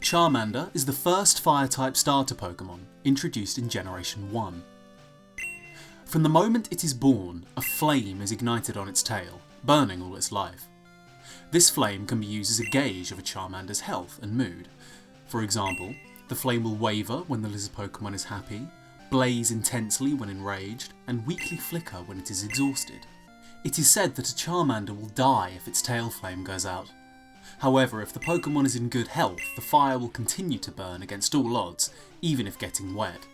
Charmander is the first Fire-type starter Pokemon introduced in Generation 1. From the moment it is born, a flame is ignited on its tail, burning all its life. This flame can be used as a gauge of a Charmander's health and mood. For example, the flame will waver when the lizard Pokemon is happy, blaze intensely when enraged, and weakly flicker when it is exhausted. It is said that a Charmander will die if its tail flame goes out. However, if the Pokemon is in good health, the fire will continue to burn against all odds, even if getting wet.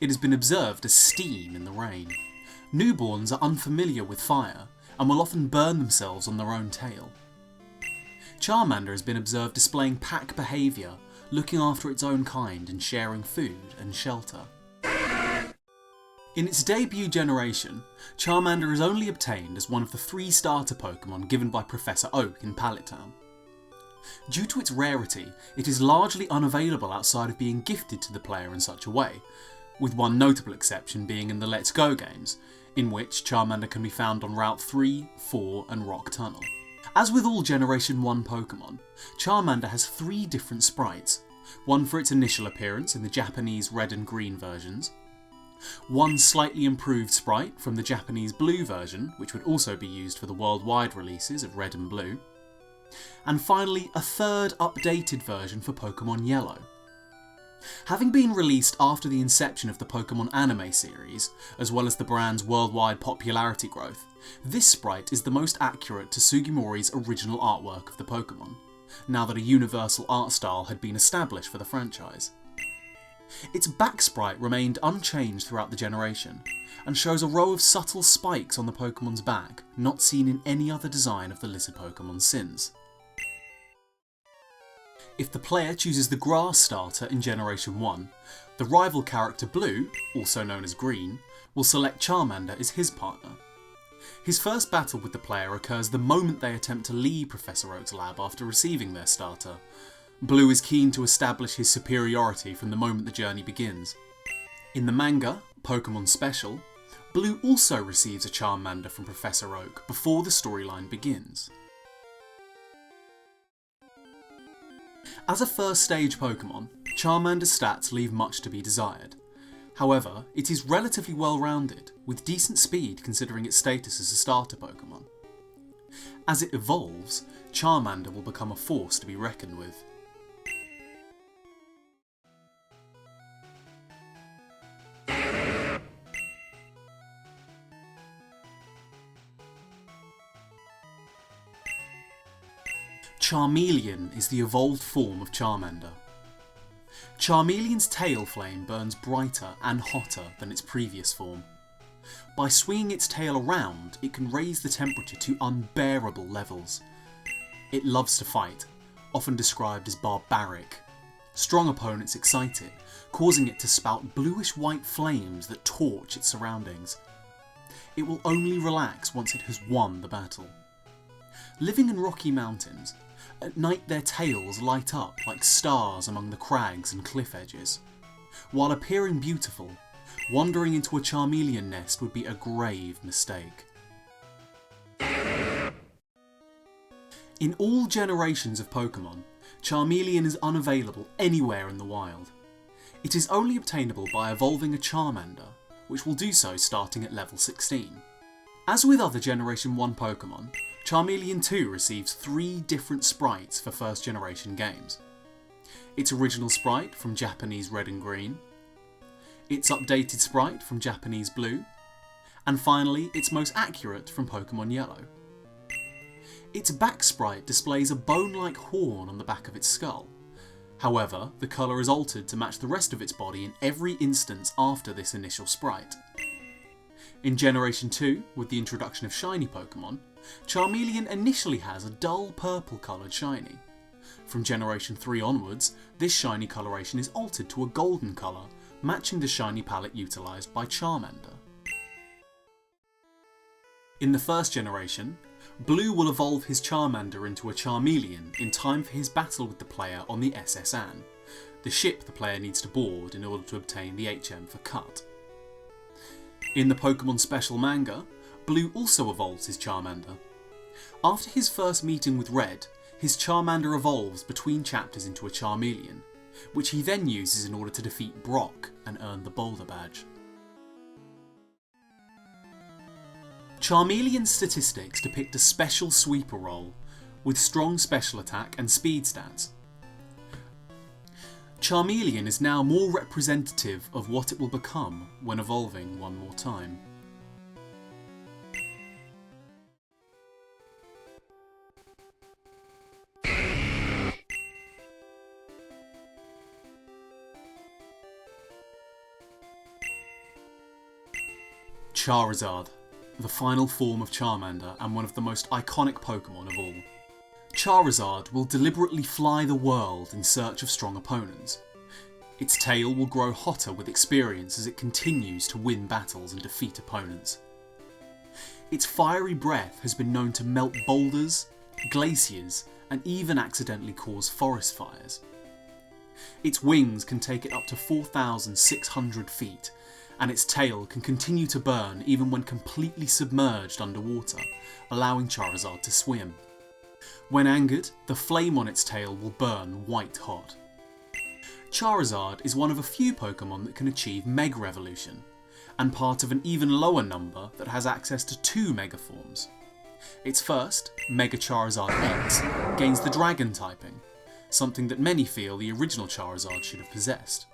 It has been observed as steam in the rain. Newborns are unfamiliar with fire, and will often burn themselves on their own tail. Charmander has been observed displaying pack behaviour, looking after its own kind and sharing food and shelter. In its debut generation, Charmander is only obtained as one of the 3 starter Pokemon given by Professor Oak in Pallet Town. Due to its rarity, it is largely unavailable outside of being gifted to the player in such a way, with one notable exception being in the Let's Go games, in which Charmander can be found on Route 3, 4 and Rock Tunnel. As with all Generation 1 Pokemon, Charmander has 3 different sprites, one for its initial appearance in the Japanese red and green versions, one slightly improved sprite from the Japanese blue version, which would also be used for the worldwide releases of red and blue, and finally a 3rd updated version for Pokemon Yellow. Having been released after the inception of the Pokemon anime series, as well as the brand's worldwide popularity growth, this sprite is the most accurate to Sugimori's original artwork of the Pokemon, now that a universal art style had been established for the franchise. Its back sprite remained unchanged throughout the generation, and shows a row of subtle spikes on the Pokemon's back, not seen in any other design of the lizard Pokemon since. If the player chooses the Grass starter in Generation 1, the rival character Blue, also known as Green, will select Charmander as his partner. His first battle with the player occurs the moment they attempt to leave Professor Oak's lab after receiving their starter. Blue is keen to establish his superiority from the moment the journey begins. In the manga, Pokemon Special, Blue also receives a Charmander from Professor Oak before the storyline begins. As a first stage Pokemon, Charmander's stats leave much to be desired. However, it is relatively well rounded, with decent speed considering its status as a starter Pokemon. As it evolves, Charmander will become a force to be reckoned with. Charmeleon is the evolved form of Charmander. Charmeleon's tail flame burns brighter and hotter than its previous form. By swinging its tail around, it can raise the temperature to unbearable levels. It loves to fight, often described as barbaric. Strong opponents excite it, causing it to spout bluish-white flames that torch its surroundings. It will only relax once it has won the battle. Living in rocky mountains, at night their tails light up like stars among the crags and cliff edges. While appearing beautiful, wandering into a Charmeleon nest would be a grave mistake. In all generations of Pokemon, Charmeleon is unavailable anywhere in the wild. It is only obtainable by evolving a Charmander, which will do so starting at level 16. As with other Generation 1 Pokemon, Charmeleon 2 receives 3 different sprites for first generation games. Its original sprite from Japanese red and green, its updated sprite from Japanese blue, and finally its most accurate from Pokemon Yellow. Its back sprite displays a bone-like horn on the back of its skull. However, the colour is altered to match the rest of its body in every instance after this initial sprite. In Generation 2, with the introduction of shiny Pokemon, Charmeleon initially has a dull purple coloured shiny. From Generation 3 onwards, this shiny coloration is altered to a golden colour, matching the shiny palette utilised by Charmander. In the first generation, Blue will evolve his Charmander into a Charmeleon in time for his battle with the player on the SS Anne, the ship the player needs to board in order to obtain the HM for Cut. In the Pokemon Special manga, Blue also evolves his Charmander. After his first meeting with Red, his Charmander evolves between chapters into a Charmeleon, which he then uses in order to defeat Brock and earn the Boulder Badge. Charmeleon's statistics depict a special sweeper role, with strong special attack and speed stats. Charmeleon is now more representative of what it will become when evolving one more time. Charizard, the final form of Charmander and one of the most iconic Pokemon of all. Charizard will deliberately fly the world in search of strong opponents. Its tail will grow hotter with experience as it continues to win battles and defeat opponents. Its fiery breath has been known to melt boulders, glaciers, and even accidentally cause forest fires. Its wings can take it up to 4,600 feet, and its tail can continue to burn even when completely submerged underwater, allowing Charizard to swim. When angered, the flame on its tail will burn white hot. Charizard is one of a few Pokemon that can achieve Mega Evolution, and part of an even lower number that has access to 2 Mega forms. Its first, Mega Charizard X, gains the Dragon typing, something that many feel the original Charizard should have possessed.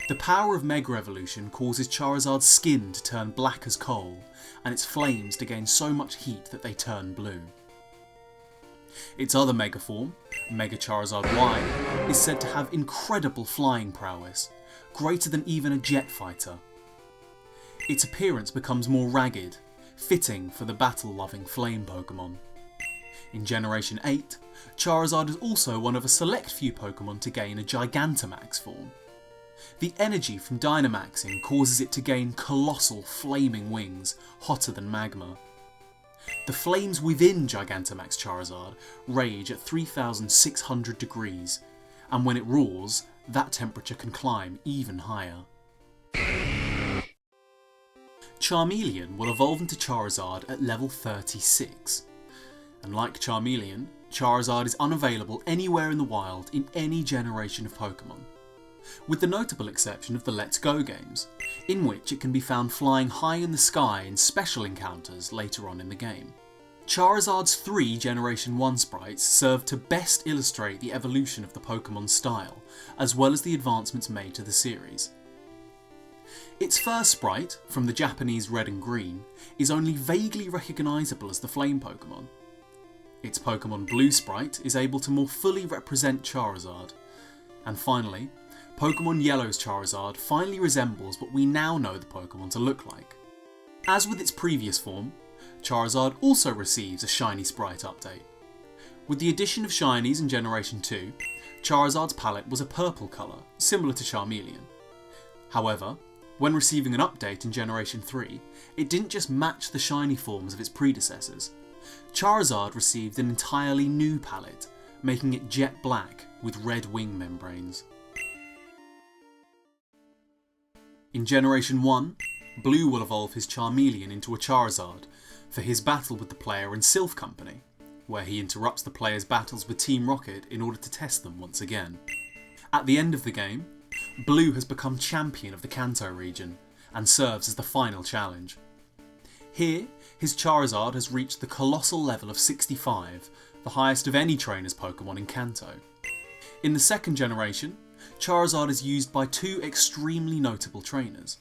The power of Mega Evolution causes Charizard's skin to turn black as coal, and its flames to gain so much heat that they turn blue. Its other Mega form, Mega Charizard Y, is said to have incredible flying prowess, greater than even a jet fighter. Its appearance becomes more ragged, fitting for the battle-loving flame Pokemon. In Generation 8, Charizard is also one of a select few Pokemon to gain a Gigantamax form. The energy from Dynamaxing causes it to gain colossal flaming wings, hotter than magma. The flames within Gigantamax Charizard rage at 3,600 degrees, and when it roars, that temperature can climb even higher. Charmeleon will evolve into Charizard at level 36, and like Charmeleon, Charizard is unavailable anywhere in the wild in any generation of Pokemon, with the notable exception of the Let's Go games, in which it can be found flying high in the sky in special encounters later on in the game. Charizard's 3 Generation 1 sprites serve to best illustrate the evolution of the Pokemon style, as well as the advancements made to the series. Its first sprite, from the Japanese Red and Green, is only vaguely recognisable as the Flame Pokemon. Its Pokemon Blue sprite is able to more fully represent Charizard. And finally, Pokemon Yellow's Charizard finally resembles what we now know the Pokemon to look like. As with its previous form, Charizard also receives a shiny sprite update. With the addition of shinies in Generation 2, Charizard's palette was a purple colour, similar to Charmeleon. However, when receiving an update in Generation 3, it didn't just match the shiny forms of its predecessors. Charizard received an entirely new palette, making it jet black with red wing membranes. In Generation 1, Blue will evolve his Charmeleon into a Charizard for his battle with the player in Sylph Company, where he interrupts the player's battles with Team Rocket in order to test them once again. At the end of the game, Blue has become champion of the Kanto region and serves as the final challenge. Here, his Charizard has reached the colossal level of 65, the highest of any trainer's Pokemon in Kanto. In the second generation, Charizard is used by 2 extremely notable trainers.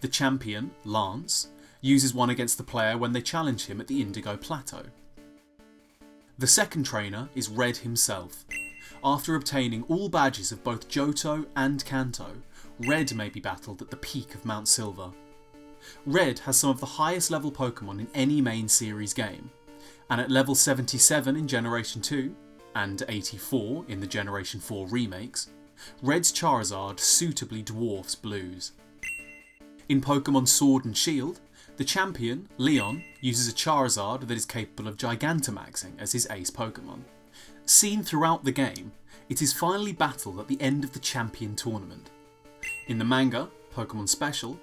The champion, Lance, uses one against the player when they challenge him at the Indigo Plateau. The second trainer is Red himself. After obtaining all badges of both Johto and Kanto, Red may be battled at the peak of Mount Silver. Red has some of the highest level Pokemon in any main series game, and at level 77 in Generation 2, and 84 in the Generation 4 remakes, Red's Charizard suitably dwarfs Blue's. In Pokemon Sword and Shield, the champion, Leon, uses a Charizard that is capable of Gigantamaxing as his ace Pokemon. Seen throughout the game, it is finally battled at the end of the Champion Tournament. In the manga, Pokemon Special,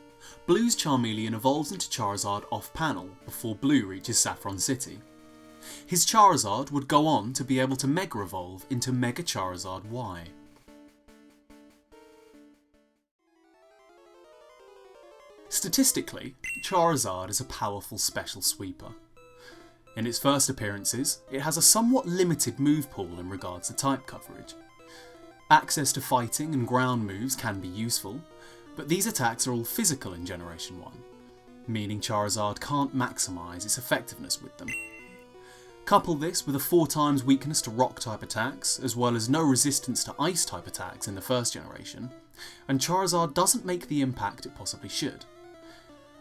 Blue's Charmeleon evolves into Charizard off-panel before Blue reaches Saffron City. His Charizard would go on to be able to Mega Evolve into Mega Charizard Y. Statistically, Charizard is a powerful special sweeper. In its first appearances, it has a somewhat limited move pool in regards to type coverage. Access to fighting and ground moves can be useful, but these attacks are all physical in Generation 1, meaning Charizard can't maximise its effectiveness with them. Couple this with a 4x weakness to rock type attacks, as well as no resistance to ice type attacks in the first generation, and Charizard doesn't make the impact it possibly should.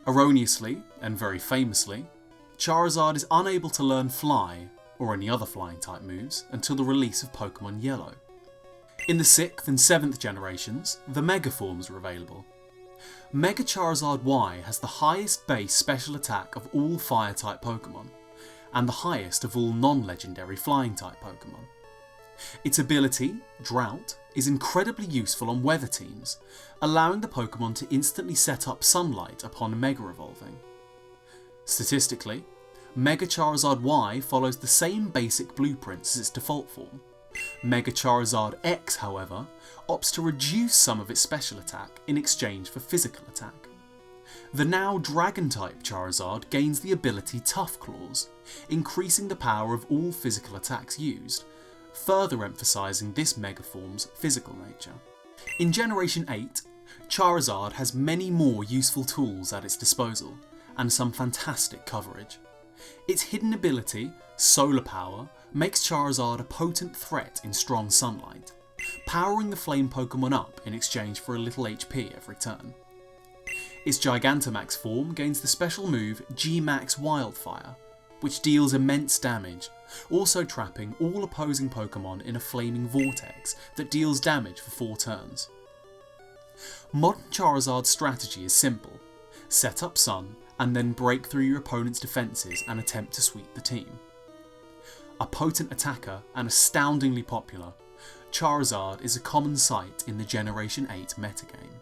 Erroneously, and very famously, Charizard is unable to learn Fly, or any other flying type moves, until the release of Pokemon Yellow. In the 6th and 7th generations, the Mega forms are available. Mega Charizard Y has the highest base special attack of all fire type Pokemon, and the highest of all non-legendary flying type Pokemon. Its ability, Drought, is incredibly useful on weather teams, allowing the Pokemon to instantly set up sunlight upon Mega Evolving. Statistically, Mega Charizard Y follows the same basic blueprints as its default form. Mega Charizard X, however, opts to reduce some of its special attack in exchange for physical attack. The now Dragon-type Charizard gains the ability Tough Claws, increasing the power of all physical attacks used, further emphasising this Mega form's physical nature. In Generation 8, Charizard has many more useful tools at its disposal, and some fantastic coverage. Its hidden ability, Solar Power, makes Charizard a potent threat in strong sunlight, powering the flame Pokemon up in exchange for a little HP every turn. Its Gigantamax form gains the special move G-Max Wildfire, which deals immense damage, also trapping all opposing Pokemon in a flaming vortex that deals damage for 4 turns. Modern Charizard's strategy is simple: set up Sun, and then break through your opponent's defences and attempt to sweep the team. A potent attacker and astoundingly popular, Charizard is a common sight in the Generation 8 metagame.